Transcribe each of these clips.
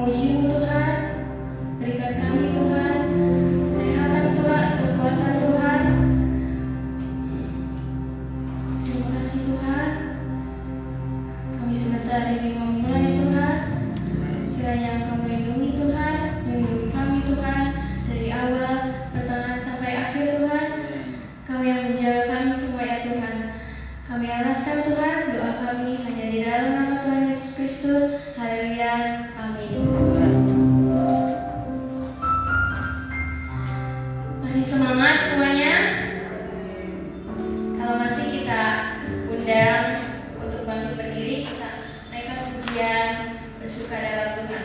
memuji-Mu Tuhan. Berikan kami Tuhan kesehatan Tuhan, kekuatan Tuhan. Terima kasih Tuhan. Kami sebentar ini memulai Tuhan. Kiranya Engkau melindungi Tuhan, melindungi kami Tuhan dari awal, pertengahan sampai akhir Tuhan. Kami yang menjaga kami semua ya Tuhan. Kami alaskan Tuhan, doa kami hanya di dalam nama Tuhan Yesus Kristus. Haleluya. Amin. Masih semangat semuanya? Kalau masih kita undang untuk bangkit berdiri, kita naikkan pujian bersuka dalam Tuhan.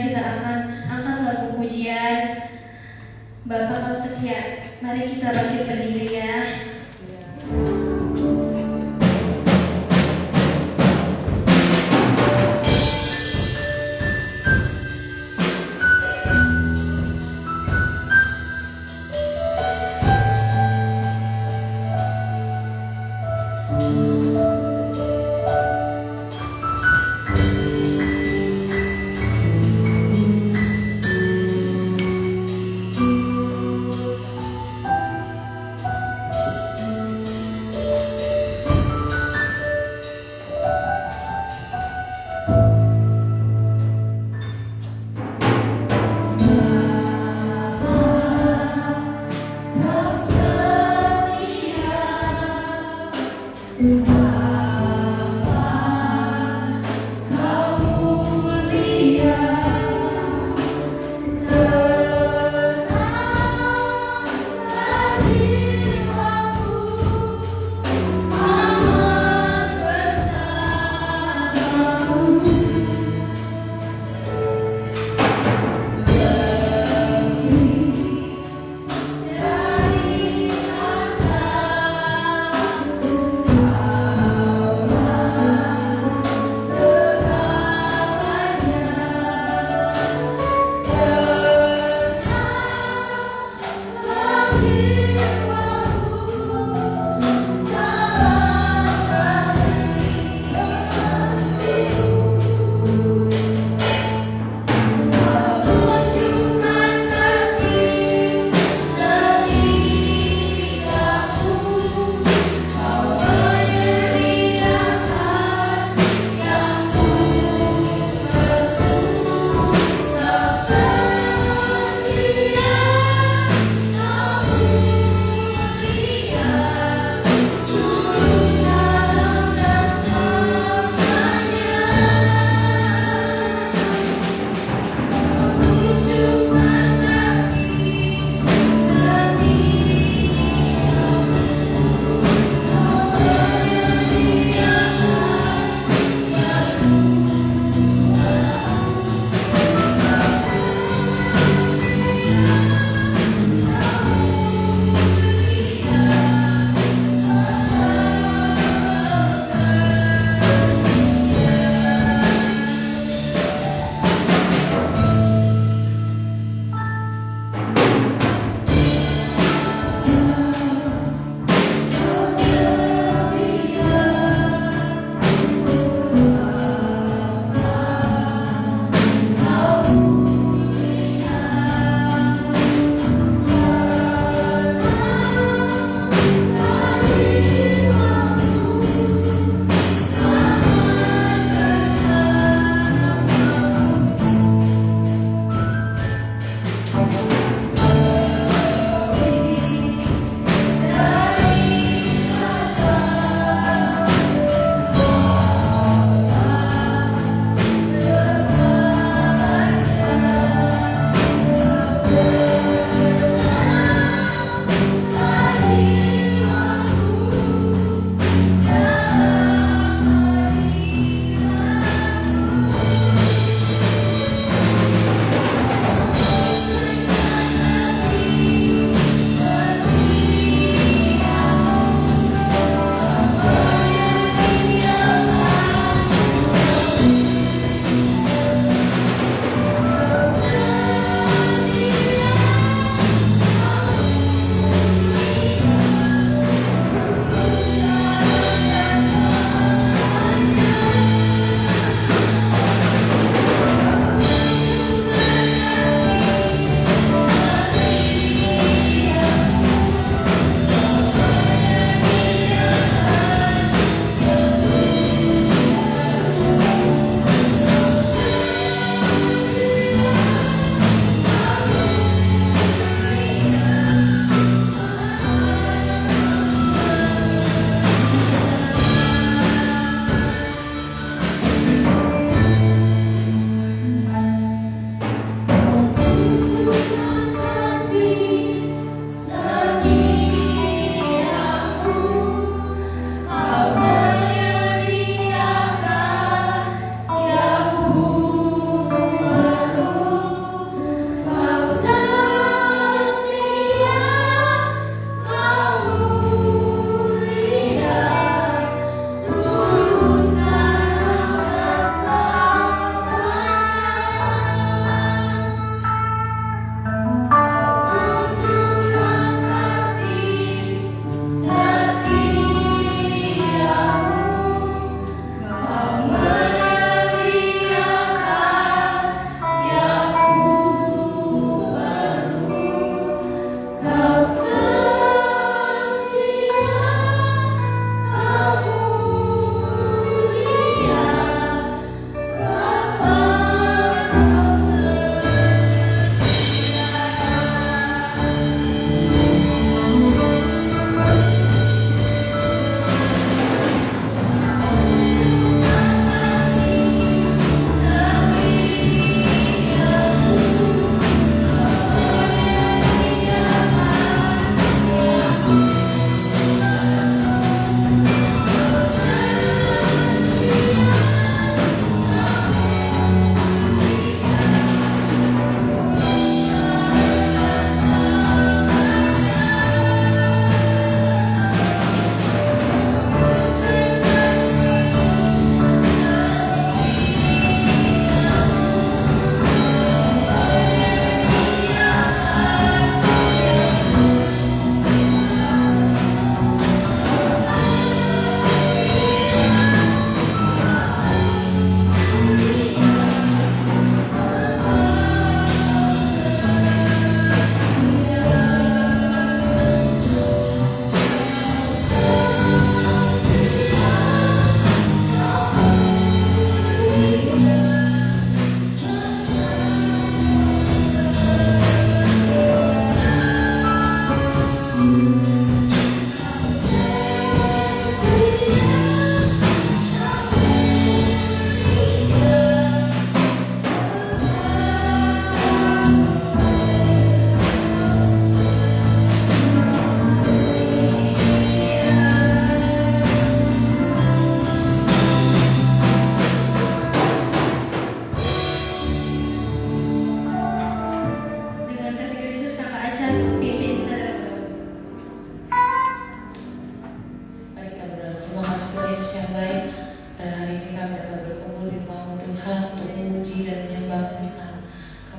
kita akan angkat lagu pujian. Bapak kau setia, mari kita bangkit berdiri ya.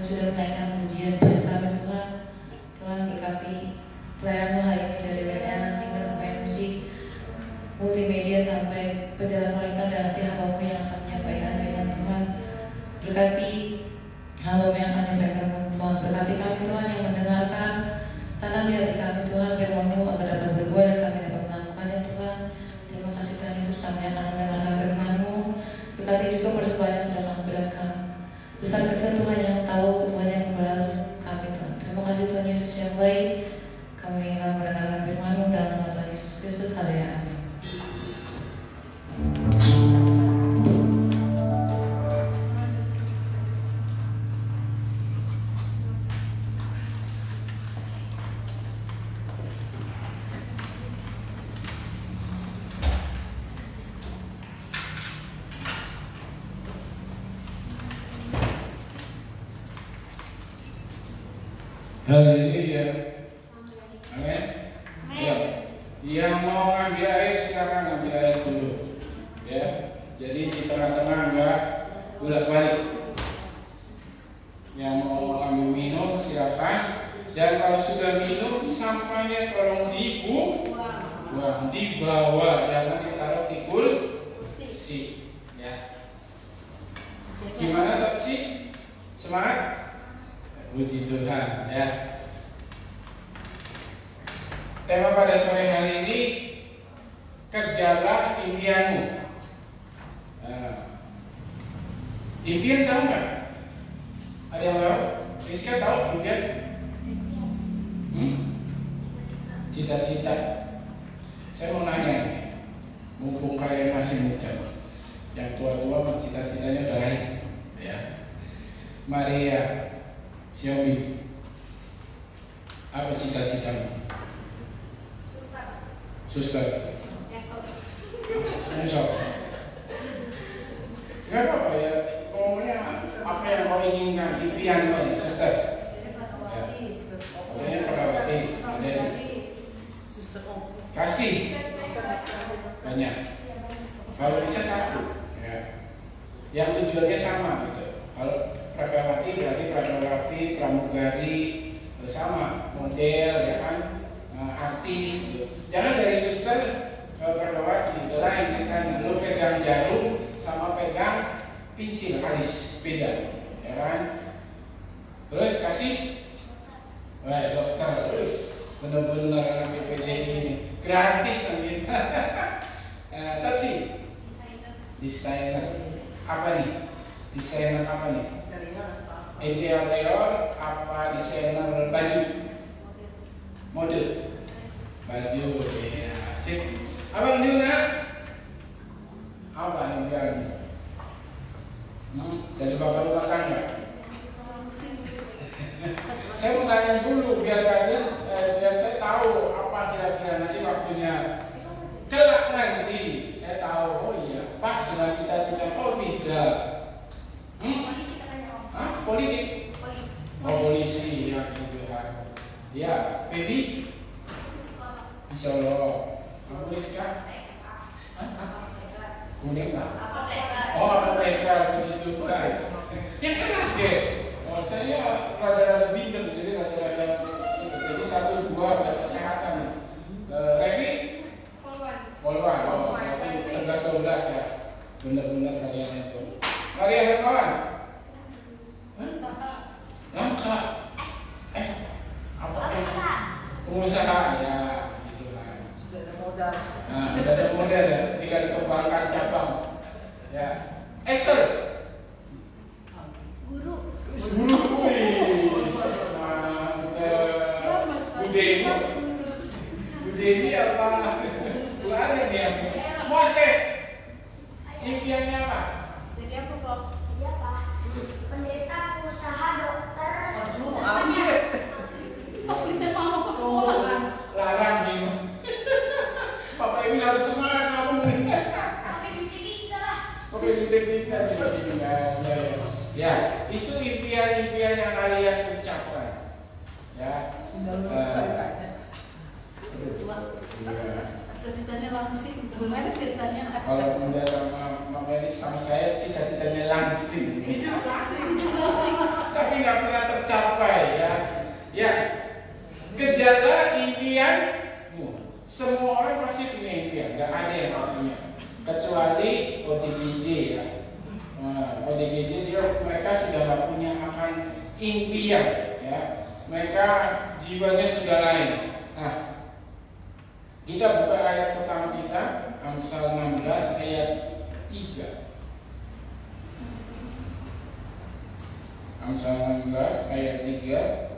kami sudah menaikkan ujian kami Tuhan. Tuhan berkati pelayanmu hari ini dari WA, singer, pemain musik, multimedia sampai pejalan mereka dan nanti hamba yang akan menyampaikan dengan Tuhan. Berkati hamba yang akan menyampaikan Tuhan. Berkati kami Tuhan yang mendengarkan. Tanam di hati kami Tuhan firman-Mu agar dapat berbuah dan kami dapat melakukannya Tuhan. Terima kasih Tuhan Yesus, kami akan mendengarkan firman-Mu. Berkati juga persembahan yang sudah kami berikan. Besar kecil Tuhan yang tahu, Tuhan yang membalas kami Tuhan. Terima kasih Tuhan Yesus yang baik. Kami akan mendengarkan firman-Mu dalam nama Tuhan Yesus Kristus. Haleluya. Amin. Haleluya. Amin. Ya. Yang mau ngambil air silakan ngambil air dulu. Ya. Jadi di tengah-tengah enggak bolak-balik. Yang mau ambil minum silakan. Dan kalau sudah minum sampahnya tolong dibuang, dibawa, jangan ditaruh di kursi. Ya. Gimana Topsi? Semangat? Puji Tuhan ya. Tema pada sore hari ini, kerjalah impianmu. Impian tahu nggak? Ada yang tahu? Rizka tahu impian? Cita-cita. Saya mau nanya nih, mumpung kalian masih muda, yang tua-tua cita-citanya udah lain ya. Maria Xiaomi, apa cita-citamu? Suster. Esok. Gak apa-apa ya. Pokoknya apa yang kau inginkan, impian kau, suster. Ya. Pokoknya perawati. Kasih. Banyak. Kalau bisa satu. Ya. Yang tujuannya sama gitu. Kalau Pragawati berarti Pragawati, pramugari bersama, model ya kan, artis gitu. Jangan dari suster ke Pragawati, lain ceritanya. Lu pegang jarum sama pegang pensil alis, beda ya kan. Terus kasih, wah dokter, terus benar-benar anak PPD ini gratis nanti. Tapi desainer apa nih? Desainer apa nih? Interior apa desainer baju? Model baju ya, asik. Abang Nuna apa yang biar dari bapak rumah tangga? Saya mau tanya dulu biar kalian biar saya tahu apa kira-kira nanti waktunya kelak nanti saya tahu. Oh iya pas dengan cita-cita. Oh tidak. Politik. Oh polisi ya gitu kan. Ya, Baby. Insya Allah. Kamu Rizka? Kuning nggak? Oh apoteker begitu kan? Yang keras deh. Oh saya rada-rada binder jadi rada-rada jadi 1, 2 buat kesehatan. Revi? Polwan. Oh berarti 11, 12 ya. Benar-benar kalian itu. Maria Hermawan? Langka. Apa? Pengusaha ya, gitu kan. Sudah ada modal. Nah, sudah ada modal ya. Tinggal dikembangkan cabang. Ya. Excel. Guru. Bude ini apa? Bulan ini ya. Moses. Impiannya apa? Jadi apa Pak? Iya Pak. Pendeta pengusaha dokter. Kita mau ke sekolah. Larang ini. Bapak ini harus semangat ngomong nih. Pakai duit kita lah. Pakai duit kita. Ya, itu impian-impian yang kalian ucapkan. Ya. Cita-citanya langsing. Gimana ceritanya? Kalau muda sama Mama ini sama saya cita-citanya langsing. Langsing. Tapi nggak pernah Ya, kejarlah impianmu. Semua orang pasti punya impian, nggak ada yang nggak punya. Kecuali ODGJ ya. ODGJ mereka sudah nggak punya akan impian ya. Mereka jiwanya sudah lain. Nah, kita buka ayat pertama kita, Amsal 16 ayat 3. Amsal 16 ayat 3.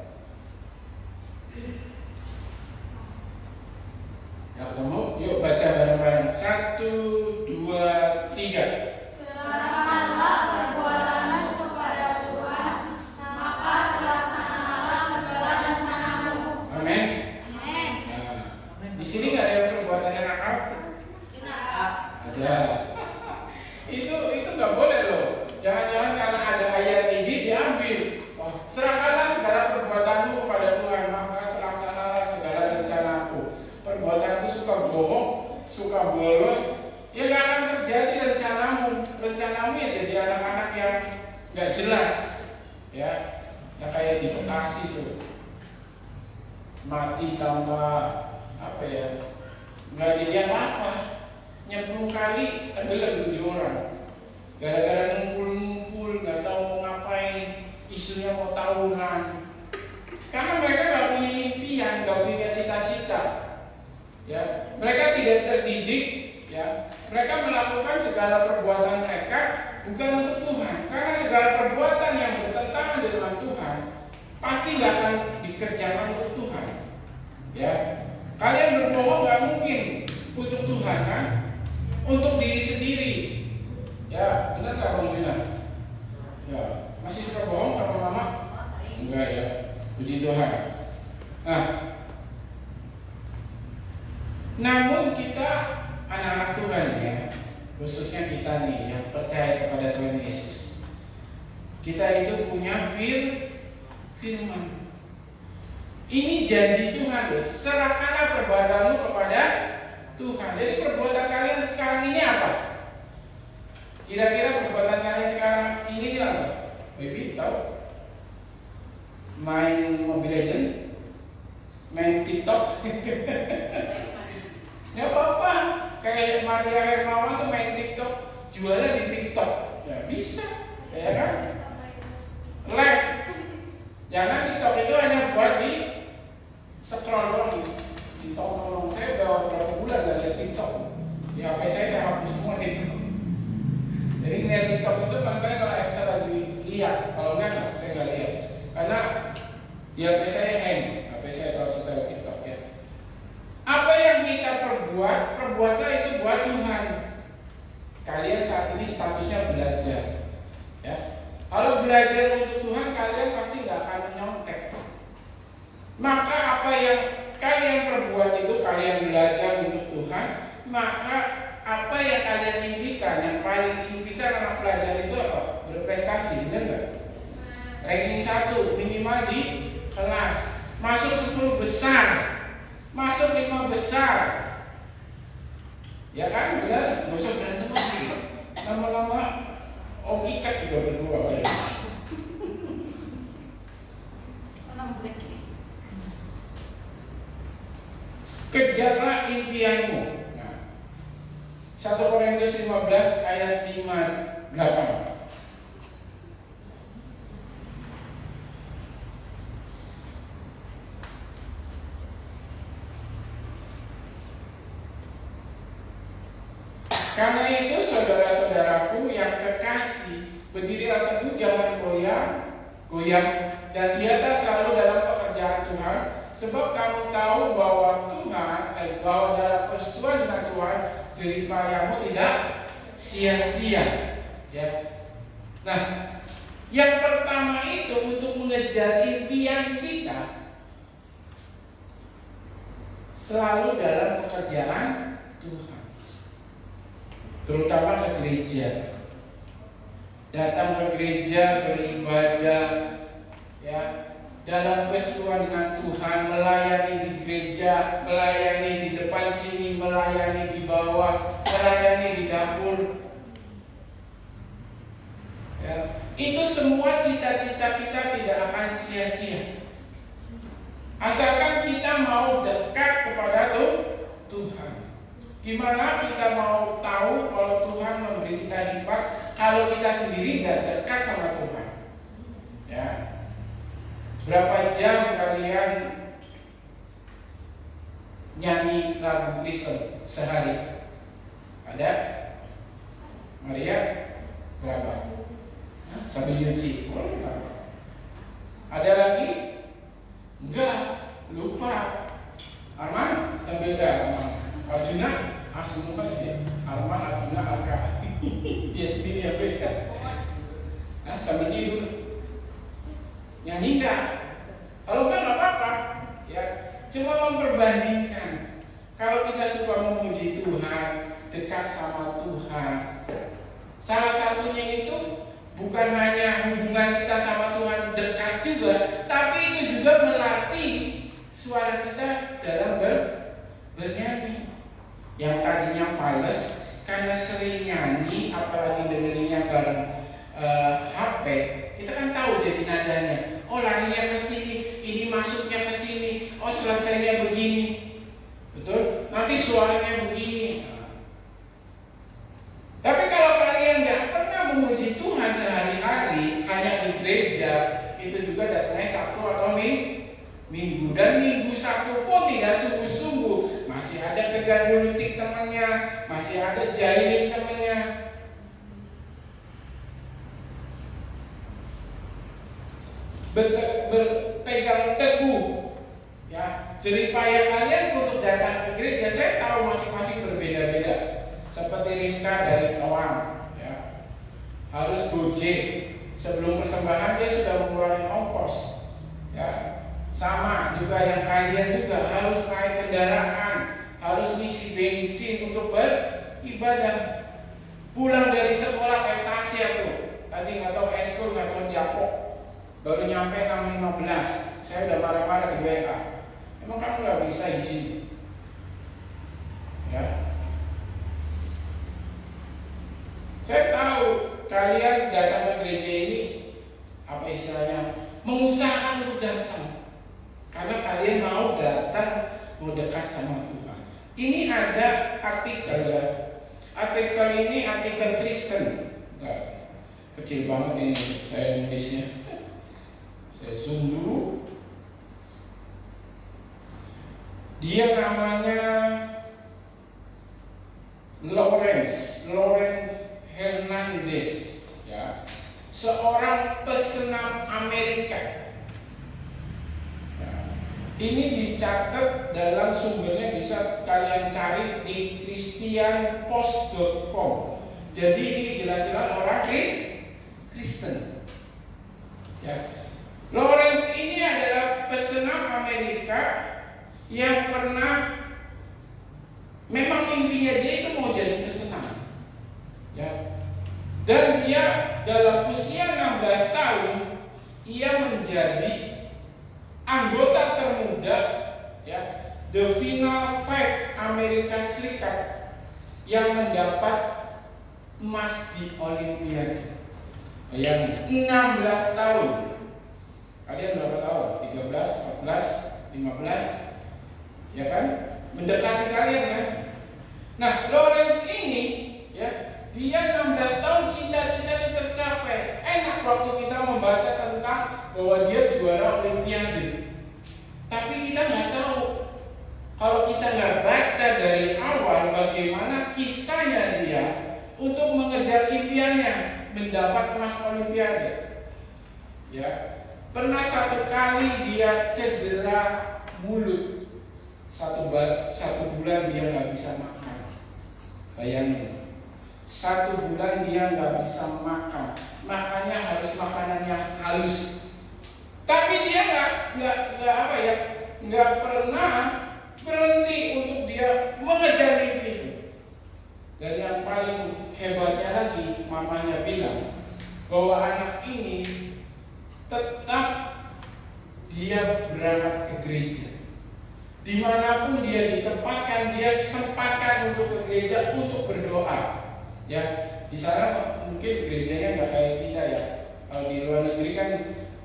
Ya, ketemu? Yuk baca bareng-bareng. 1, 2, 3. Serahkanlah perbuatanmu kepada Tuhan, maka terlaksanalah segala rencanamu. Amin. Amin. Nah, di sini nggak ada perbuatan yang nakal? Ada. Itu nggak boleh loh. Jangan-jangan karena ada ayat ini diambil. Oh, serahkanlah segala perbuatanmu kepada Tuhan, maka terlaksanalah segala rencanaku. Perbuatanku suka bohong, suka bolos, ya nggak akan terjadi rencanamu. Rencanamu ya jadi anak-anak yang nggak jelas, ya, yang kayak di Bekasi tuh, mati tanpa apa ya, nggak jadi apa-apa, nyemplung kali tenggelam 7 orang, gara-gara ngumpul-ngumpul, nggak tahu mau ngapain, isunya mau tawuran, karena mereka nggak punya impian, nggak punya cita-cita. Ya, mereka tidak terdidik, ya. Mereka melakukan segala perbuatan mereka bukan untuk Tuhan, karena segala perbuatan yang bertentangan dengan Tuhan pasti nggak akan dikerjakan untuk Tuhan. Ya, kalian berbohong nggak mungkin untuk Tuhan kan? Untuk diri sendiri. Ya, benar nggak Bang Yuna? Ya, masih suka bohong lama-lama? Enggak ya, puji Tuhan. Nah, namun kita anak-anak Tuhan ya, khususnya kita nih yang percaya kepada Tuhan Yesus, kita itu punya firman. Ini janji Tuhan loh, serahkanlah perbuatanmu kepada Tuhan. Jadi perbuatan kalian sekarang ini apa? Kira-kira perbuatan kalian sekarang ini apa? Baby tahu? Main Mobile Legends? Main TikTok? Ya apa-apa, kayak Maria Hermawan tuh main TikTok, jualan di TikTok, ya bisa, ya kan? Like, jangan TikTok itu hanya buat di scroll doang, ditonton. Saya udah berapa bulan gak lihat TikTok, di HP saya hapus semua TikTok. Jadi ngeliat TikTok itu kadang-kadang kalau Excel lagi lihat, kalau enggak saya nggak lihat, karena di HP saya hang, HP saya kalau setel TikTok ya. Apa yang kita perbuat, perbuatlah itu buat Tuhan. Kalian saat ini statusnya belajar, ya. Kalau belajar untuk Tuhan, kalian pasti nggak akan menyontek. Maka apa yang kalian perbuat itu, kalian belajar untuk Tuhan. Maka apa yang kalian impikan, yang paling impikan anak pelajar itu apa? Berprestasi, benar nggak? Ranking 1 minimal di kelas, masuk 10 besar. Masuk 5 besar, ya kan? Benar, gak usah berantem lagi. Lama-lama Om Ikat juga berdua ya. Kejarlah impianmu. Nah, 1 Korintus 15 ayat 5-8. Karena itu saudara-saudaraku yang kekasih, berdirilah teguh, jangan goyah, dan giatlah selalu dalam pekerjaan Tuhan, sebab kamu tahu bahwa bahwa dalam persekutuan dengan Tuhan jerih payahmu tidak sia-sia. Ya. Nah, yang pertama itu untuk mengejar impian kita selalu dalam pekerjaan Tuhan. Terutama ke gereja, datang ke gereja, beribadah, ya, dalam persekutuan dengan Tuhan, melayani di gereja, melayani di depan sini, melayani di bawah, melayani di dapur. Ya, itu semua cita-cita kita tidak akan sia-sia. Asalkan kita mau dekat kepada Tuhan. Gimana kita mau tahu kalau Tuhan memberi kita hikmat kalau kita sendiri nggak dekat sama Tuhan? Ya. Berapa jam kalian nyanyi lagu Kristen sehari? Ada? Maria? Berapa? Sambil nyuci? Ada lagi? Enggak, lupa. Arman? Sambil Arman. Arjuna? Semua sih. Arman, Arjuna, Arka. Dia sendiri yang berikan. Sambil tidur. Nyanyi enggak? Kalau enggak apa-apa. Ya, cuma memperbandingkan. Kalau kita suka memuji Tuhan, dekat sama Tuhan, salah satunya itu bukan hanya hubungan kita sama Tuhan dekat juga, tapi itu juga melatih suara kita dalam bernyanyi. Yang tadinya fales, karena sering nyanyi, apalagi dengerinnya bareng HP, kita kan tahu jadi nadanya. Oh, larinya ke sini, ini masuknya ke sini, oh selesainya begini. Betul? Nanti suaranya begini. Tapi kalau kalian nggak pernah memuji Tuhan sehari-hari, hanya di gereja, itu juga datangnya Sabtu atau Minggu. Dan Minggu Sabtu pun tidak sungguh-sungguh. Masih ada kejar politik temannya, masih ada jahilin temannya. Berpegang teguh, ya, jeripaya kalian untuk datang ke gereja. Saya tahu masing-masing berbeda-beda. Seperti Rizka dari Noam, ya, harus gojek sebelum persembahan, dia sudah mengeluarkan ongkos, ya. Sama juga yang kalian juga harus naik kendaraan, harus ngisi bensin untuk beribadah. Pulang dari sekolah kayak Tasya tuh, tadi nggak tahu eskul nggak tahu japok, baru nyampe 6.15, saya udah marah-marah di WA. Emang kamu nggak bisa izin? Ya. Saya tahu kalian datang ke gereja ini, apa istilahnya, mengusahakan untuk datang, karena kalian mau datang, mau dekat sama Tuhan. Ini ada artikel, ya. Artikel ini artikel Kristen. Nah, kecil banget ini saya nulisnya. Saya zoom dulu. Dia namanya Lawrence Hernandez, ya, seorang pesenam Amerika. Ya, ini dicatat dalam sumbernya, bisa kalian cari di christianpost.com. Jadi ini jelas-jelas orang Kristen. Ya. Lawrence ini adalah pesenam Amerika yang pernah, memang mimpinya dia itu mau jadi pesenam. Ya. Dan dia dalam usia 16 tahun ia menjadi anggota termuda, ya, The Final Five Amerika Serikat yang mendapat emas di Olimpiade. Yang 16 tahun. Kalian berapa tahun? 13, 14, 15, ya kan? Mendekati kalian kan? Nah, Lawrence ini, ya, dia 16 tahun cita-citanya tercapai. Enak waktu kita membaca tentang bahwa dia juara Olimpiade. Tapi kita nggak tahu, kalau kita nggak baca dari awal bagaimana kisahnya dia untuk mengejar impiannya mendapat emas Olimpiade. Ya, pernah satu kali dia cedera mulut, satu bulan dia nggak bisa makan. Bayangin. 1 bulan dia nggak bisa makan, makannya harus makanan yang halus. Tapi dia nggak pernah berhenti untuk dia mengejar mimpi itu. Dan yang paling hebatnya lagi, mamanya bilang bahwa anak ini tetap dia berangkat ke gereja. Dimanapun dia ditempatkan, dia sempatkan untuk ke gereja untuk berdoa. Ya, di sana mungkin gerejanya nggak kayak kita ya. Kalau di luar negeri kan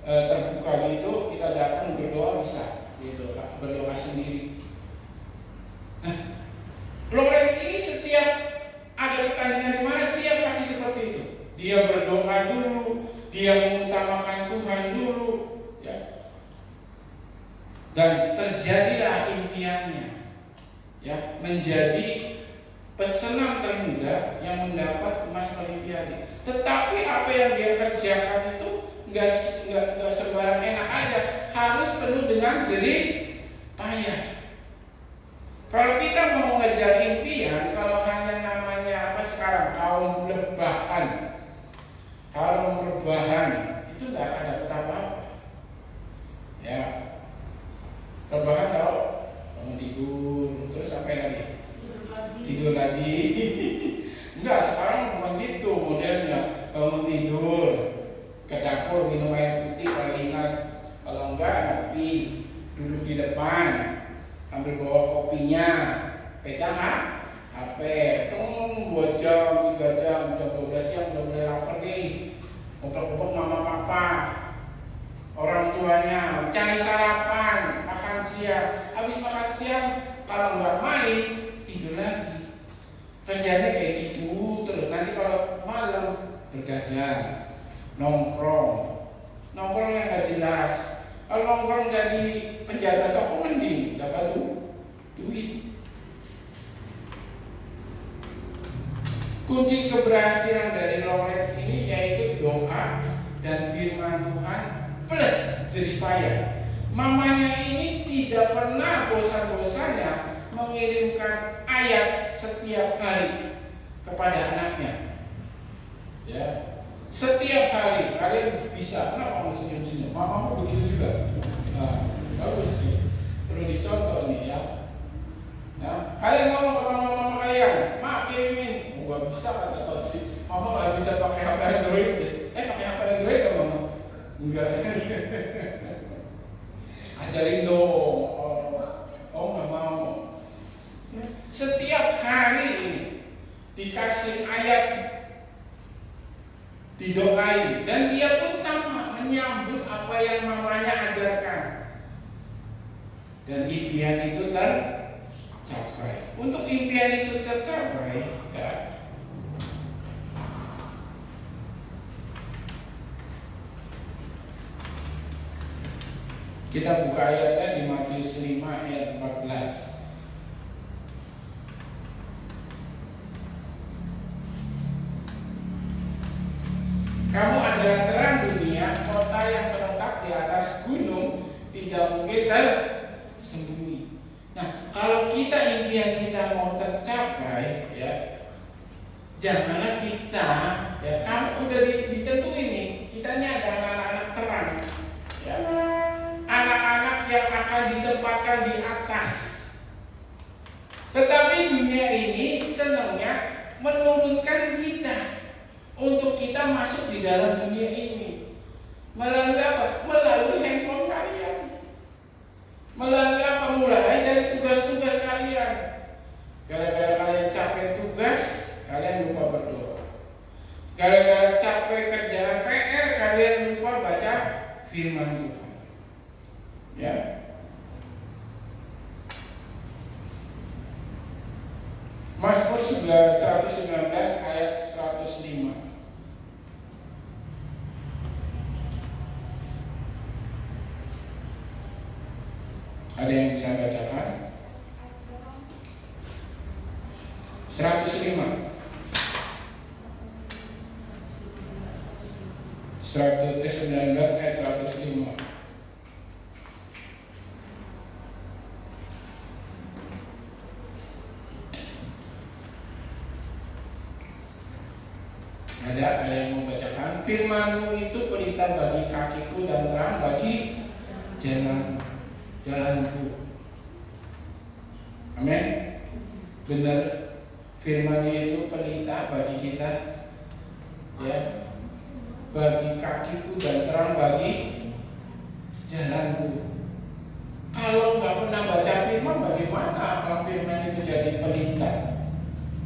terbuka gitu, kita datang berdoa bisa. gitu, berdoa sendiri. Nah, Lawrence ini setiap ada pertanyaan di mana dia pasti seperti itu. Dia berdoa dulu, dia mengutamakan Tuhan dulu, ya. Dan terjadilah impiannya, ya, menjadi pesenam termuda yang mendapat emas Olimpiade. Tetapi apa yang dia kerjakan itu nggak sembarang enak aja, harus penuh dengan jerih payah. Kalau kita mau mengejar impian, kalau hanya namanya apa sekarang kaum rebahan, itu nggak akan dapat apa-apa. Ya, rebahan tahu, bangun tidur, terus apa lagi? Tidur lagi. Enggak, sekarang bukan gitu modelnya. Bangun tidur, ke dapur minum air putih kalau ingat, kalau enggak ngopi, duduk di depan, ambil bawa kopinya, pegang HP, 2 jam, 3 jam, jam 12 siang udah mulai lapar nih, ngumpet-ngumpet mama papa, orang tuanya, cari sarapan, makan siang, habis makan siang kalau nggak main tidur lagi, kerjanya kayak gitu terus. Nanti kalau malam bergadang, nongkrong yang nggak jelas. Kalau nongkrong jadi penjaga toko mending dapat duit. Kunci keberhasilan dari Lawrence ini yaitu doa dan firman Tuhan plus jerih payah. Mamanya ini tidak pernah bosan-bosannya mengirimkan ayat setiap hari kepada anaknya. Ya, setiap hari. Kalian bisa, kenapa kamu senyum-senyum? Mamamu begitu juga. Nah, bagus nih. Perlu dicontoh nih ya. Nah, kalian ngomong ke mama kalian, "Ma, kirimin." Gak bisa kan, atau sih mama gak bisa pakai HP Android deh. Pakai HP Android kan mama? Enggak. Ajarin dong. Oh nggak mau. Setiap hari ini dikasih ayat, didoain, dan dia pun sama menyambut apa yang mamanya ajarkan. Dan impian itu tercapai. Untuk impian itu tercapai, ya, kita buka ayatnya di Matius 5 ayat 14. Kamu adalah terang dunia, kota yang terletak di atas gunung, tidak mungkin tersembunyi. Nah, kalau kita impian kita mau tercapai, ya, janganlah kita, ya, kamu udah ditentuin nih, kita ini adalah anak-anak terang, ya, anak-anak yang akan ditempatkan di atas. Tetapi dunia ini senangnya menurunkan kita untuk kita masuk di dalam dunia ini. Melalui apa? Melalui handphone kalian. Melalui apa? Mulai dari tugas-tugas kalian. Gara-gara kalian capek tugas, kalian lupa berdoa. Gara-gara capek kerjaan PR, kalian lupa baca firman Tuhan. Ya. Mazmur 119 ayat 105. Ada yang bisa bacakan? 105. 119 ayat 105. Ada yang membacakan? Firman-Mu itu pelita bagi kakiku dan terang bagi jalanku. Amin. Benar, firman-Nya itu pelita bagi kita, ya, bagi kakiku dan terang bagi jalanku. Kalau nggak pernah baca firman, bagaimana kalau firman itu jadi pelita?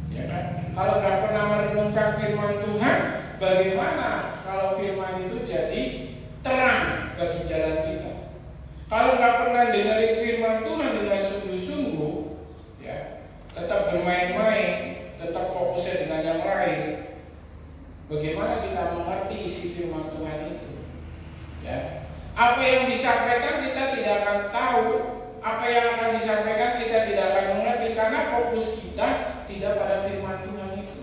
Ya kan? Kalau nggak pernah merenungkan firman Tuhan, bagaimana kalau firman itu jadi terang bagi jalan kita? Kalau nggak pernah dengerin disampaikan kita tidak akan tahu, apa yang akan disampaikan kita tidak akan mengerti, karena fokus kita tidak pada firman Tuhan itu.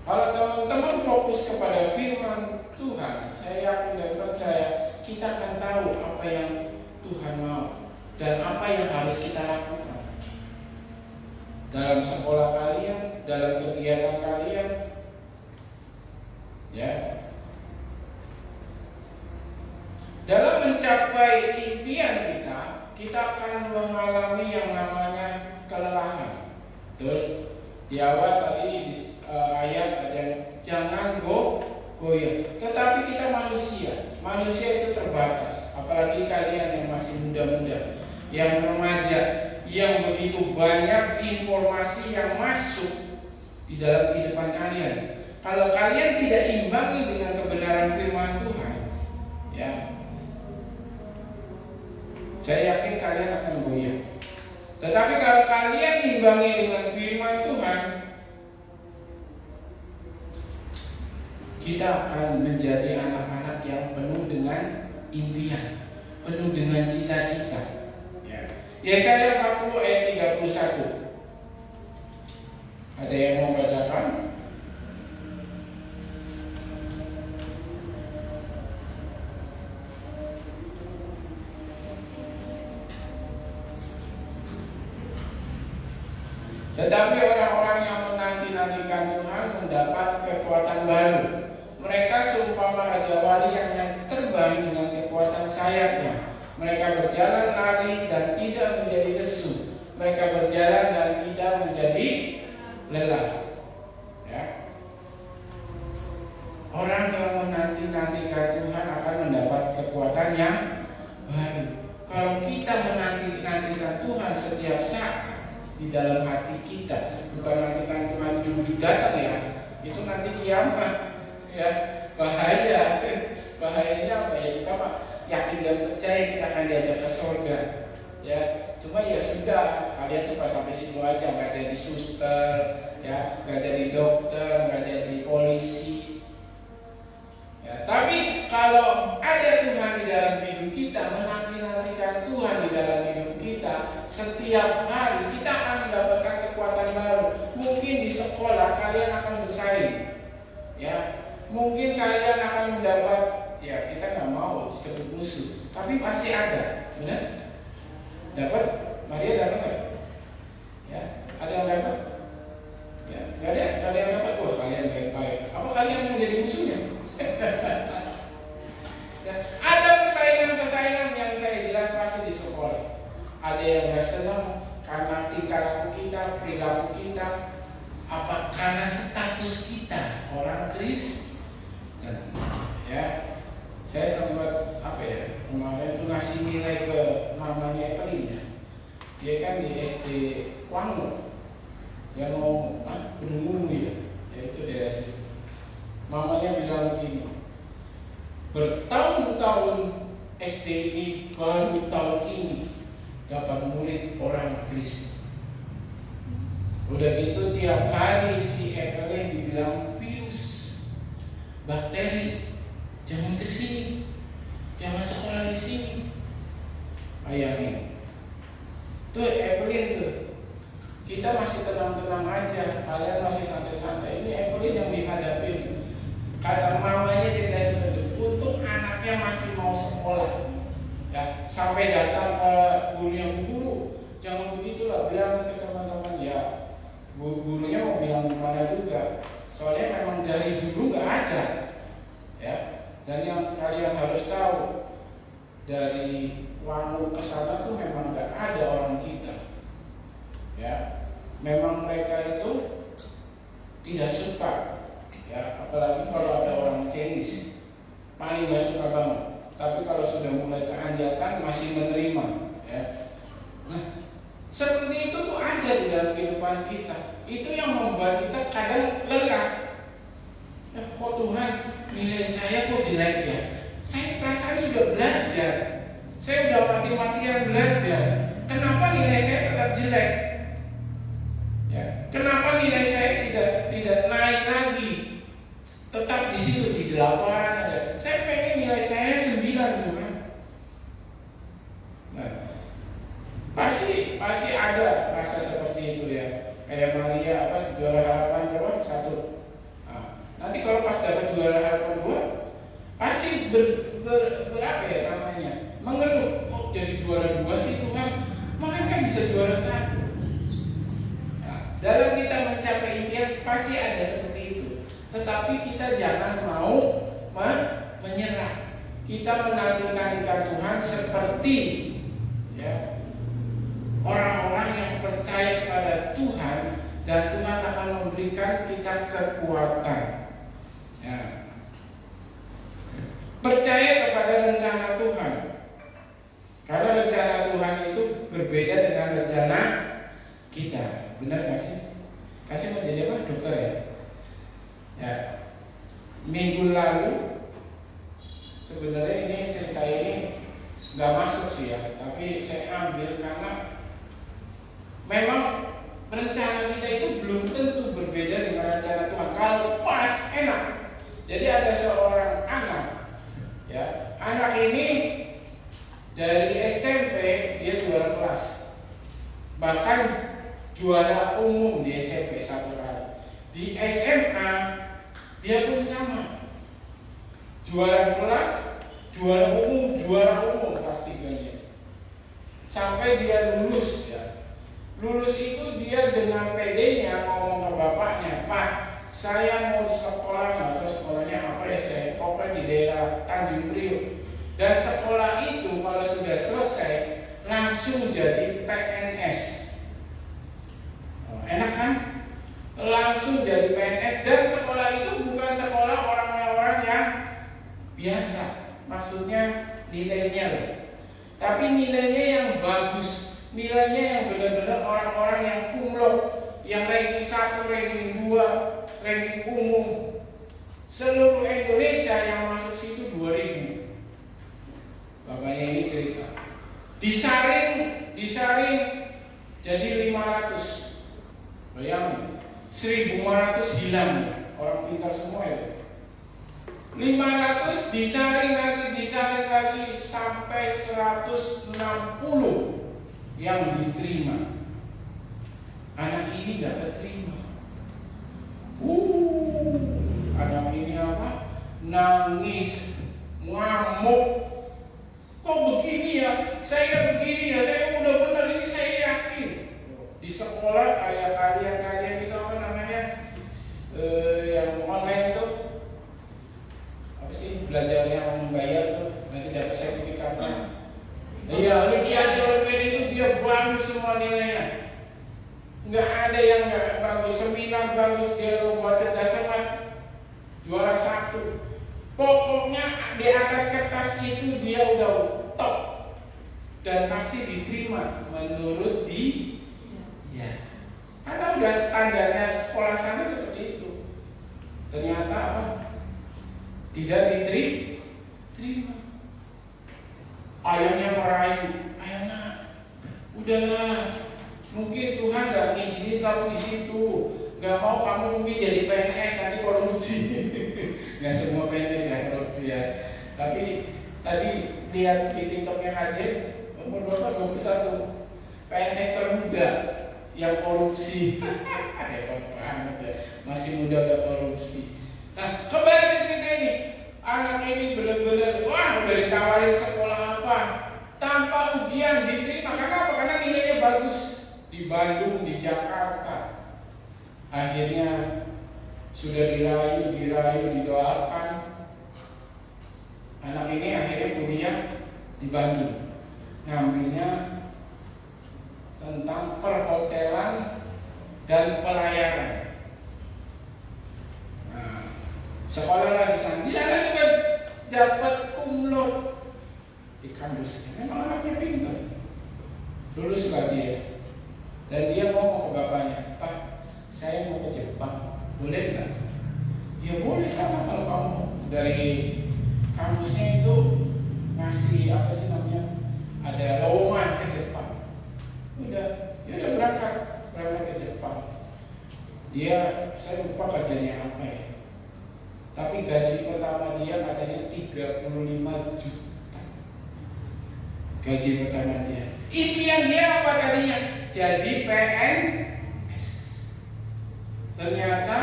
Kalau teman-teman fokus kepada firman Tuhan, saya yakin dan percaya kita akan tahu apa yang Tuhan mau dan apa yang harus kita lakukan dalam sekolah kalian, dalam kegiatan kalian, ya. Dalam mencapai impian kita akan mengalami yang namanya kelelahan. Betul? Di awal tadi ayat ada jangan goyah. Tetapi kita manusia itu terbatas. Apalagi kalian yang masih muda-muda, yang remaja, yang begitu banyak informasi yang masuk di dalam kehidupan kalian. Kalau kalian tidak imbangi dengan kebenaran firman Tuhan, ya, saya yakin kalian akan goyah. Tetapi kalau kalian imbangi dengan firman Tuhan, kita akan menjadi anak-anak yang penuh dengan impian, penuh dengan cita-cita. Yesaya 40 ayat 31. Ada yang mau bacakan? Tetapi orang-orang yang menanti-nantikan Tuhan mendapat kekuatan baru. Mereka seumpama raja wali yang terbang dengan kekuatan sayapnya. Mereka berjalan lari dan tidak menjadi lesu. Mereka berjalan dan tidak menjadi lelah. Ya. Orang yang menanti-nantikan Tuhan akan mendapat kekuatan yang baru. Kalau kita menanti-nantikan Tuhan setiap saat di dalam hati kita, bukan nantikan Tuhan ujung-ujung datang ya, itu nanti kiamat. Ya, bahaya. Bahayanya apa ya? Kita mah yakin dan percaya kita akan diajak ke surga. Ya, cuma ya sudah, kalian cuma sampai situ aja, nggak jadi suster, ya, nggak jadi dokter, nggak jadi polisi. Ya, tapi kalau ada Tuhan di dalam hidup kita, menanti-nantikan Tuhan di dalam hidup kita, setiap hari kita akan mendapatkan kekuatan baru. Mungkin di sekolah kalian akan bersaing, ya. Mungkin kalian akan mendapat, ya kita nggak mau disebut musuh, tapi pasti ada, benar? Dapat? Maria dapat nggak? Ya, ada yang dapat? Ya, nggak ada yang dapat. Wah, kalian baik-baik. Apa kalian mau jadi musuhnya? Ya, ada persaingan yang saya jelas pasti di sekolah. Ada yang nggak senang karena tingkah laku kita, perilaku kita, apa karena status kita orang Kristen. Ya, saya sempat kemarin itu ngasih nilai ke namanya Evelyn. Dia kan di SD Wangu, yang mau berumur ya, itu daerah situ. Mamanya bilang begini, bertahun-tahun SD ini baru tahun ini dapat murid orang Kristen. Udah gitu tiap hari si Evelyn dibilang virus, bakteri, jangan kesini, jangan sekolah di sini. Bayangin, tuh Evelyn tuh, kita masih tenang-tenang aja, kalian masih santai-santai. Ini Evelyn yang dihadapin. Kata mamanya cerita itu, untuk anaknya masih mau sekolah, ya sampai datang ke guru yang guru, jangan begitulah, bilang ke teman-teman ya. Gurunya mau bilang gimana juga, soalnya memang dari dulu nggak ada, ya. Dan yang kalian harus tahu, dari Wangu ke sana tuh memang nggak ada orang kita, ya. Memang mereka itu tidak suka, ya. Apalagi kalau ada orang Chinese, paling nggak suka banget. Tapi kalau sudah mulai keanjatan masih menerima, ya. Nah, seperti itu tuh aja di dalam kehidupan kita. Itu yang membuat kita kadang lelah. Ya, kok Tuhan nilai saya kok jelek ya? Saya perasaan sudah belajar, saya udah mati-matian belajar. Kenapa nilai saya tetap jelek? Ya, kenapa nilai saya tidak naik lagi? tetap di situ di 8 ada. Saya pengen nilai saya 9 Tuhan. Nah, pasti ada rasa seperti itu ya. Kayak Maria juara harapan berapa? 1. Nah, nanti kalau pas dapat juara harapan 2 pasti berapa ya namanya? Mengeluh, kok jadi juara 2 sih Tuhan? Makan kan bisa juara 1. Nah, dalam kita mencapai impian pasti ada seperti itu. Tetapi kita jangan mau menyerah. Kita menanti-nantikan Tuhan seperti ya orang-orang yang percaya kepada Tuhan, dan Tuhan akan memberikan kita kekuatan. Ya. Percaya kepada rencana Tuhan. Karena rencana Tuhan itu berbeda dengan rencana kita. Benar gak sih? Kasih mau jadi apa? Dokter ya? Ya. Minggu lalu sebenarnya ini cerita ini nggak masuk sih ya, tapi saya ambil karena memang rencana kita itu belum tentu berbeda dengan rencana Tuhan. Kalau pas enak. Jadi ada seorang anak, ya, anak ini dari SMP dia juara kelas, bahkan juara umum di SMP 1 kali. Di SMA dia pun sama, juara kelas, juara umum kelas 3 dia. Sampai dia lulus ya. Lulus itu dia dengan PD-nya ngomong ke bapaknya, Pak, saya mau sekolah, atau sekolahnya apa ya, saya pokoknya di daerah Tanjung Priok. Dan sekolah itu kalau sudah selesai langsung jadi PNS. Enak kan? Langsung jadi PNS, dan sekolah itu bukan sekolah orang-orang yang biasa, maksudnya nilainya loh. Tapi nilainya yang bagus, nilainya yang benar-benar orang-orang yang kumlot, yang ranking 1, ranking 2, ranking umum. Seluruh Indonesia yang masuk situ 2000. Bapaknya ini cerita. Disaring jadi 500. Bayangin, 1500 hilang. Orang pintar semua ya. 500 disaring lagi sampai 160 yang diterima. Anak ini gak keterima. Anak ini apa? Nangis, ngamuk. Kok begini ya? Saya begini ya, saya udah benar ini, saya yakin. Di sekolah kayak kalian itu apa namanya? Yang online itu apa sih, belajar yang membayar tuh, nanti dapat sertifikatnya. Iya, Olimpiade itu dia bagus semua nilainya. Nggak ada yang nggak bagus, seminar bagus, dia lomba cerdas cermat, juara 1. Pokoknya di atas kertas itu dia udah top dan pasti diterima menurut ya. Karena udah standarnya sekolah sana seperti itu. Ternyata apa? Tidak diterima. Ayahnya merayu, ayahnya, udahlah, mungkin Tuhan gak ngizinin kamu di situ, gak mau kamu mungkin jadi PNS nanti korupsi. Gak semua PNS ya korupsi ya. Tapi tadi lihat di TikToknya Kajen, umur berapa? 21, PNS termuda yang korupsi. Hebat banget ya, masih muda gak korupsi. Nah, kembali ke cerita ini. Anak ini benar-benar, wah, udah ditawarin sekolah apa, tanpa ujian diterima. Karena apa? Karena nilainya bagus. Di Bandung, di Jakarta. Akhirnya sudah dirayu, didoakan. Anak ini akhirnya kuliah di Bandung. Ngambilnya tentang perhotelan dan pelayaran. Sekolah di sana, di sana juga dapat kumlot di kampus. Memang anaknya pintar, lulus lah dia. Dan dia ngomong ke bapaknya, Pak, saya mau ke Jepang, boleh nggak? Ya boleh, sama kalau kamu dari kampusnya itu ngasih apa sih namanya, ada lowongan ke Jepang. Udah berangkat ke Jepang. Saya lupa kerjanya apa ya. Tapi gaji pertama dia katanya 35 juta. Gaji pertama dia. Impian dia apa tadinya? Jadi PNS. Ternyata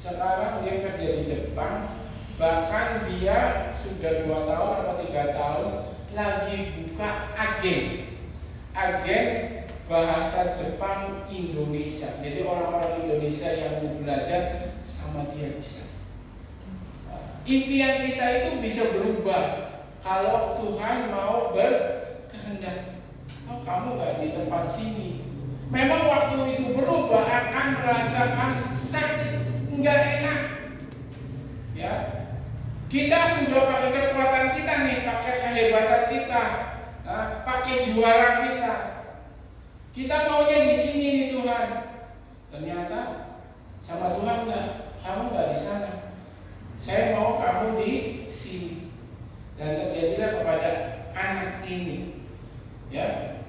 sekarang dia kerja di Jepang. Bahkan dia sudah 2 tahun atau 3 tahun lagi buka agen bahasa Jepang Indonesia. Jadi orang-orang Indonesia yang mau belajar sama dia bisa. Impian kita itu bisa berubah kalau Tuhan mau berkehendak. Oh, kamu gak di tempat sini. Memang waktu itu berubah akan merasakan sakit, nggak enak. Ya, kita sudah pakai kekuatan kita nih, pakai kehebatan kita, pakai juara kita. Kita maunya di sini nih Tuhan. Ternyata sama Tuhan enggak, kamu enggak di sana. Saya mau kamu di sini. Dan terjadilah kepada anak ini. Ya.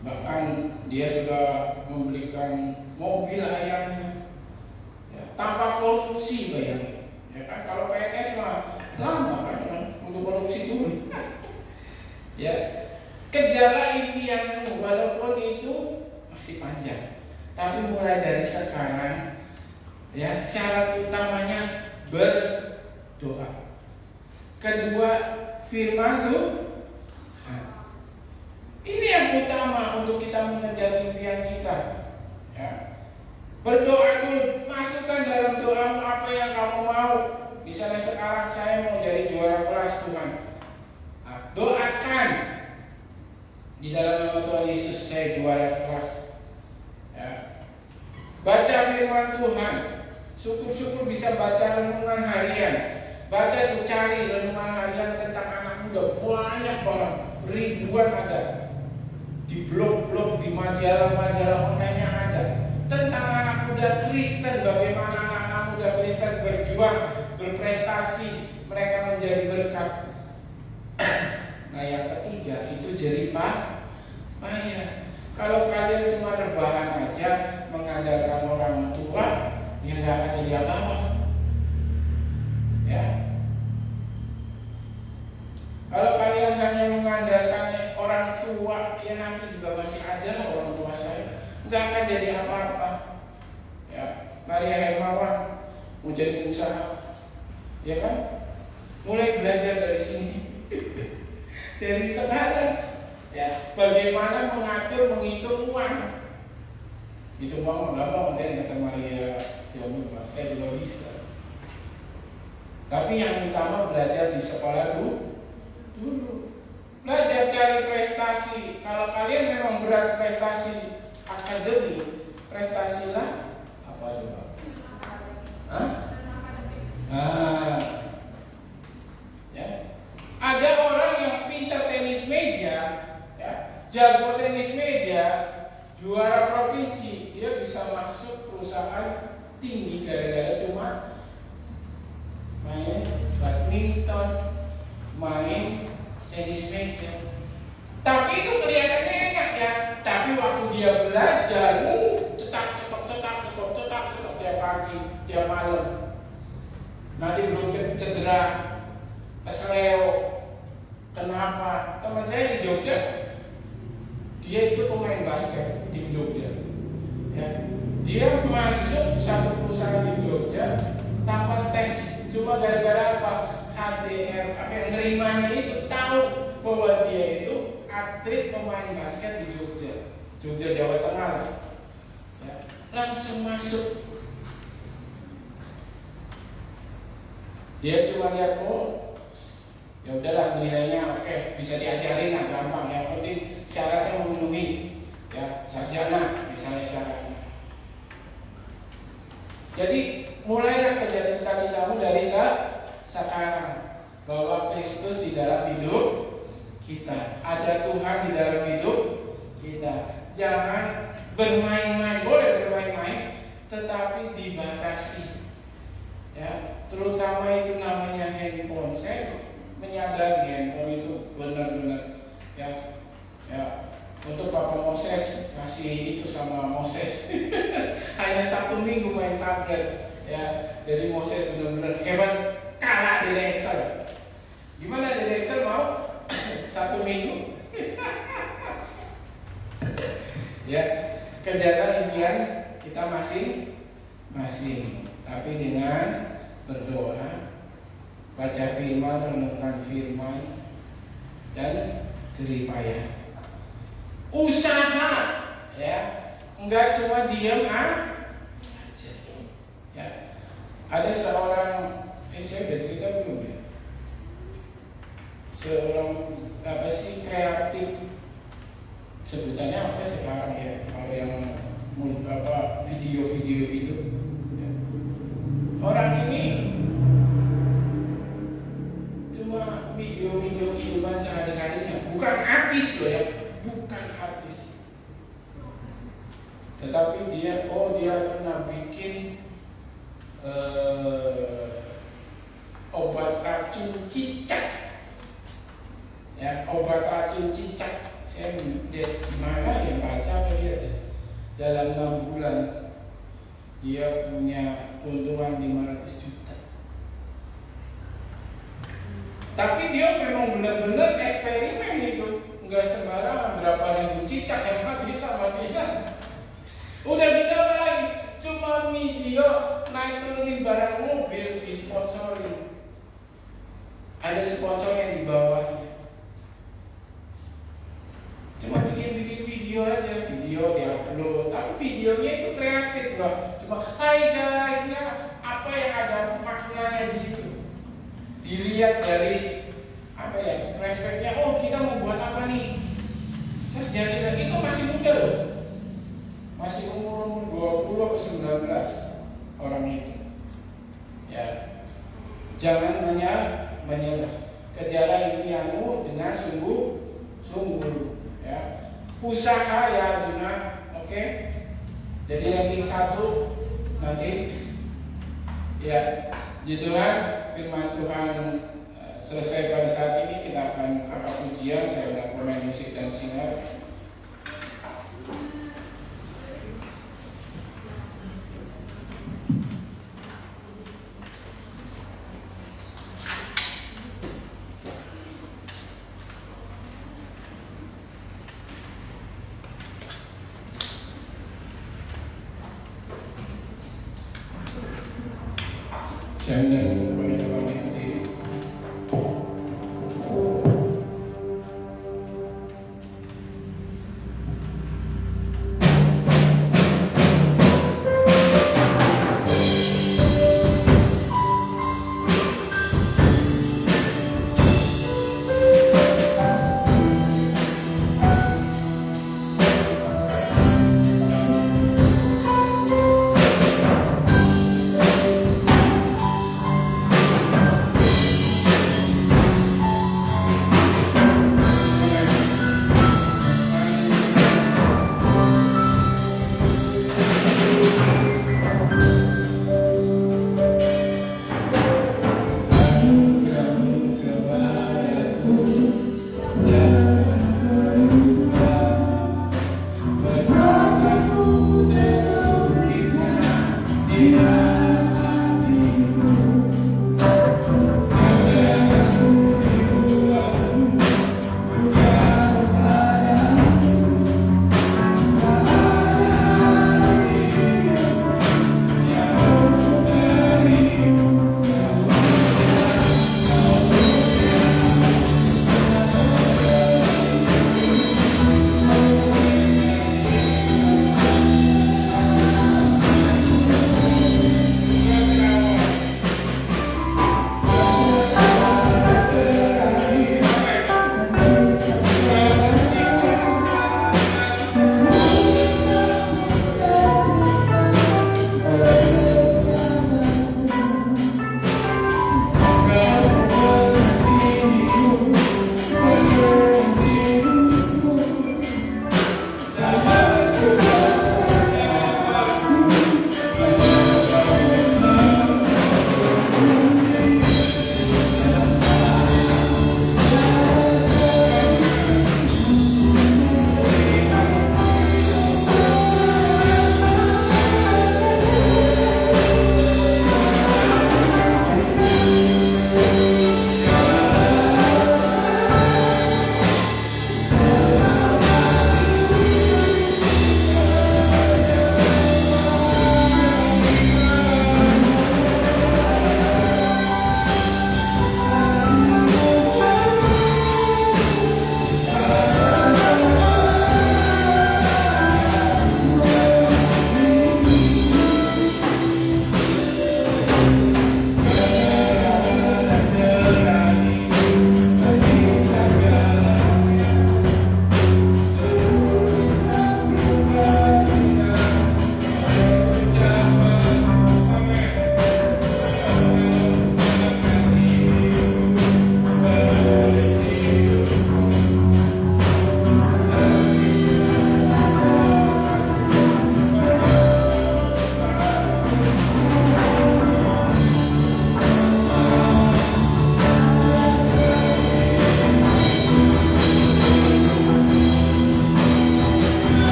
Bahkan dia sudah membelikan mobil ayahnya. Ya, tanpa korupsi bayangin. Ya kan kalau PNS mah lama kan untuk korupsi dulu. Ya. Kejarlah impianmu walaupun itu masih panjang. Tapi mulai dari sekarang ya syarat utamanya berdoa. Kedua firman Tuhan. Ini yang utama untuk kita mengejar impian kita. Ya. Berdoa dulu, masukkan dalam doamu apa yang kamu mau. Misalnya sekarang saya mau jadi juara kelas Tuhan. Nah, doakan di dalam nama Tuhan Yesus saya juara kelas. Ya. Baca firman Tuhan. Syukur-syukur bisa baca renungan harian. Baca tuh cari renungan harian tentang anak muda. Banyak banget, ribuan ada. Di blog-blog, di majalah-majalah online-nya ada. Tentang anak muda Kristen, bagaimana anak-anak muda Kristen berjuang, berprestasi, mereka menjadi berkat. Nah yang ketiga itu jeripah payah. Kalau kalian cuma rebahan aja mengandalkan orang tua, ya nggak akan jadi apa-apa. Ya. Kalau kalian hanya mengandalkan orang tua, ya nanti juga masih ada orang tua saya, nggak akan jadi apa-apa. Ya, Maria Hermawan mau jadi pengusaha, ya kan? Mulai belajar dari sini. Dari sekarang ya, bagaimana mengatur menghitung uang. Itu mau nggak mau deh kata Maria Siomi, saya juga bisa. Tapi yang utama belajar di sekolah dulu. Belajar cari prestasi. Kalau kalian memang berat prestasi akademik, prestasilah apa coba? Hah? Ya. Ada orang yang pintar tenis meja, ya, jago tenis meja, juara provinsi, dia bisa masuk perusahaan tinggi gara-gara cuma main badminton, main tenis meja. Tapi itu kelihatannya enak ya. Tapi waktu dia belajar, cetak tiap pagi, tiap malam. Nanti belum cedera, kesleo. Kenapa? Teman saya di Jogja, dia itu pemain basket di Jogja. Ya. Dia masuk satu perusahaan di Jogja tanpa tes, cuma gara-gara apa? HDR, apa yang nerimanya itu tahu bahwa dia itu atlet pemain basket di Jogja, Jawa Tengah. Ya. Langsung masuk. Dia cuma lihat ya udahlah nilainya oke, bisa diajarin lah gampang. Yang penting syaratnya memenuhi, ya sarjana misalnya syaratnya. Jadi mulailah kejar cita-citamu dari sekarang, bahwa Kristus di dalam hidup kita, ada Tuhan di dalam hidup kita. Jangan bermain-main, boleh bermain-main, tetapi dibatasi. Ya, terutama itu namanya handphone. Saya menyadari handphone itu benar-benar ya untuk Papa Moses kasih itu sama Moses hanya 1 minggu main tablet ya, minggu. Ya, kejagaan impian kita masing-masing, tapi dengan berdoa, baca firman, renungkan firman, dan jerih payah. Usaha, ya, enggak cuma diam aja. Ya, ada seorang, saya udah cerita belum ya? Seorang kreatif, sebutannya apa sekarang ya? Kalau yang video-video itu, ya. Orang ini cuma video-video kehidupan sehari-harinya, bukan artis loh ya, bukan artis. Tetapi dia pernah bikin obat racun cicak. Ya, obat racun cicak. Saya lihat gimana ya, baca lihat dalam 6 bulan dia punya keuntungan 500 juta. Tapi dia memang benar-benar eksperimen itu, nggak sembarangan berapa ribu cicak yang habis sama dia. Udah gitu lagi, cuma video naik turunin barang mobil disponsori. Ada sponsor yang di bawahnya. Cuma bikin video aja, video diupload, tapi videonya itu kreatif loh. Cuma, hai guys, ya apa yang ada maknanya di situ. Dilihat dari apa ya, prospeknya, oh kita mau buat apa nih. Terus jadi itu masih muda loh, masih umur 20 ke 19 orang itu. Ya, jangan menyerah, kejarlah impianmu dengan sungguh-sungguh. Ya, usaha ya Juna, oke. Jadi ranking 1 nanti, ya, Tuhan, firman Tuhan selesai pada saat ini, kita akan ujian. Saya akan pemain musik dan singer. Saya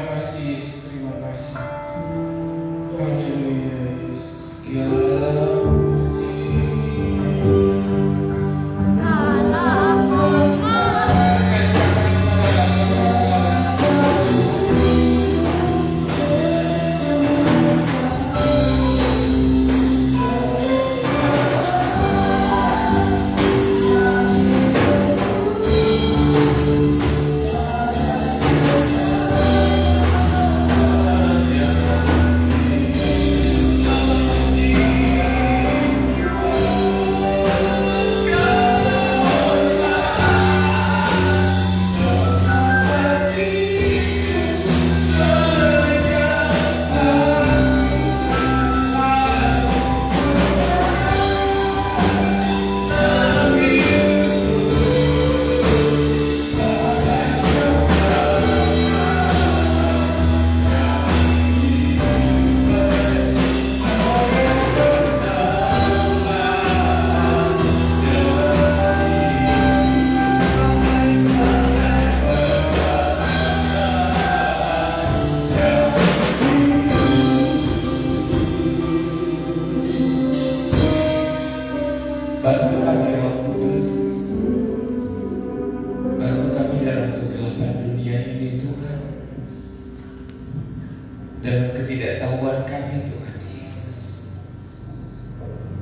Terima kasih Yesus, terima kasih. Haleluya Yesus. Segala puji. Bantu kami Roh Kudus, bantu kami dalam kegelapan dunia ini Tuhan, dalam ketidaktahuan kami Tuhan Yesus,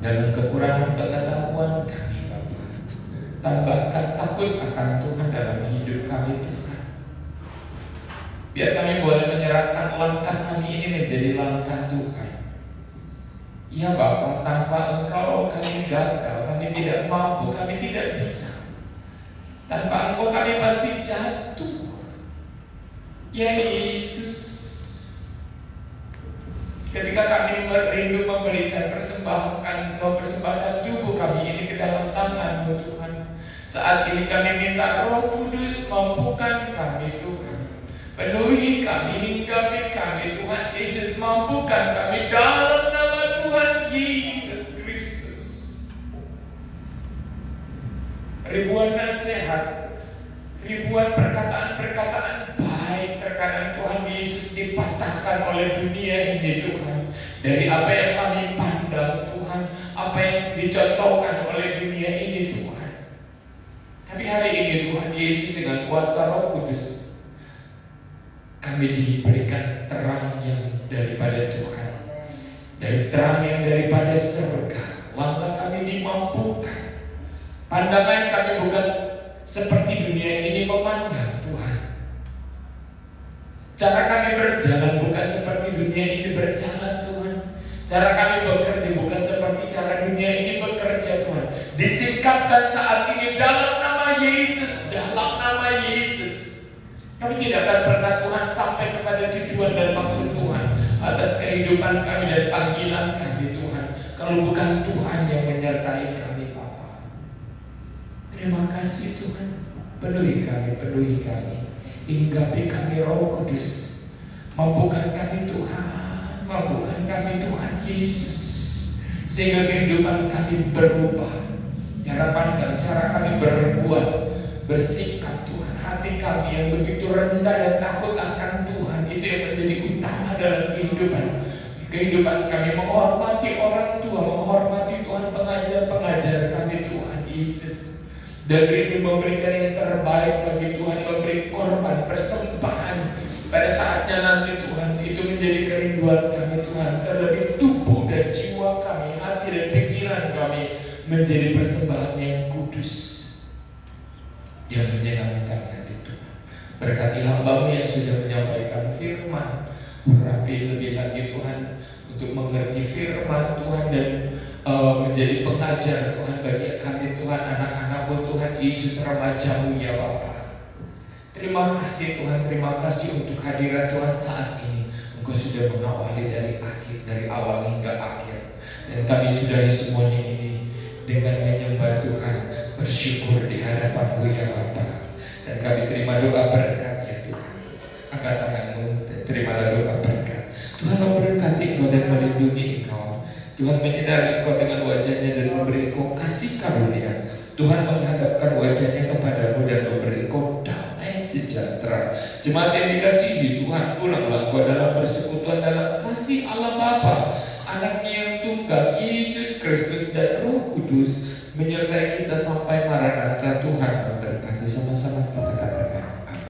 dalam kekurangan pengetahuan kami Bapa. Tambahkan takut akan Tuhan dalam hidup kami Tuhan. Biar kami boleh menyerahkan langkah kami ini menjadi langkah Tuhan. Ya Bapa, tanpa Engkau kami gagal, kami tidak mampu, kami tidak bisa. Tanpa Engkau kami pasti jatuh. Ya Yesus, ketika kami merindu memberikan mempersembahkan tubuh kami ini ke dalam tangan-Mu Tuhan, saat ini kami minta Roh Kudus mampukan kami Tuhan. Penuhi kami, hinggapi kami Tuhan Yesus, mampukan kami dalam nama Tuhan Yesus Kristus. Ribuan nasihat, ribuan perkataan-perkataan baik terkadang Tuhan Yesus dipatahkan oleh dunia ini Tuhan. Dari apa yang kami pandang Tuhan, apa yang dicontohkan oleh dunia ini Tuhan. Tapi hari ini Tuhan Yesus dengan kuasa Roh Kudus, kami diberikan terang yang daripada Tuhan, dari terang yang daripada surga. Langkah kami dimampukan. Pandangan kami bukan seperti dunia ini memandang Tuhan. Cara kami berjalan bukan seperti dunia ini berjalan Tuhan. Cara kami bekerja bukan seperti cara dunia ini bekerja Tuhan. Disingkapkan saat ini dalam nama Yesus, dalam nama Yesus. Kami tidak akan pernah Tuhan sampai kepada tujuan dan maksud Tuhan atas kehidupan kami dan panggilan kami Tuhan, kalau bukan Tuhan yang menyertai kami Bapa. Terima kasih Tuhan. Penuhi kami, hinggapi kami Roh Kudus. Mampukan kami Tuhan, mampukan kami Tuhan Yesus, sehingga kehidupan kami berubah. Cara pandang, cara kami berbuat, bersikap Tuhan. Hati kami yang begitu rendah dan takut akan Tuhan, itu yang menjadi utama dalam kehidupan kami. Menghormati orang tua, menghormati Tuhan, pengajar-pengajar kami Tuhan Yesus, dan rindu memberikan yang terbaik bagi Tuhan, memberi korban, persembahan pada saatnya nanti Tuhan. Itu menjadi kerinduan kami Tuhan. Terlebih tubuh dan jiwa kami, hati dan pikiran kami menjadi persembahan yang kudus, yang menyenangkan hati Tuhan. Berkati hamba-Mu yang sudah menyampaikan firman, urapi lebih lagi Tuhan untuk mengerti firman Tuhan dan menjadi pengajar Tuhan bagi kami Tuhan, anak-anak-Mu Tuhan Yesus, remaja-Mu ya Bapa. Terima kasih Tuhan, terima kasih untuk hadirat Tuhan saat ini. Engkau sudah mengawali dari awal hingga akhir, dan kami sudahi semuanya ini dengan menyembah Tuhan, bersyukur di hadapan-Mu ya Bapa. Dan kami terima doa berkat ya Tuhan. Angkat tangan-Mu, terimalah doa berkat. Tuhan memberkati Engkau dan melindungi Engkau. Tuhan menyinari Engkau dengan wajahnya dan memberi Engkau kasih karunia. Tuhan menghadapkan wajahnya kepadamu dan memberi Engkau damai sejahtera. Jemaat yang dikasihi Tuhan, pulang aku adalah persekutuan dalam kasih Allah Bapa, anaknya yang tunggal, Yesus Kristus dan Roh Kudus, menyertai kita sampai Maranatha. Tuhan memberkati. Sama-sama kita katakan.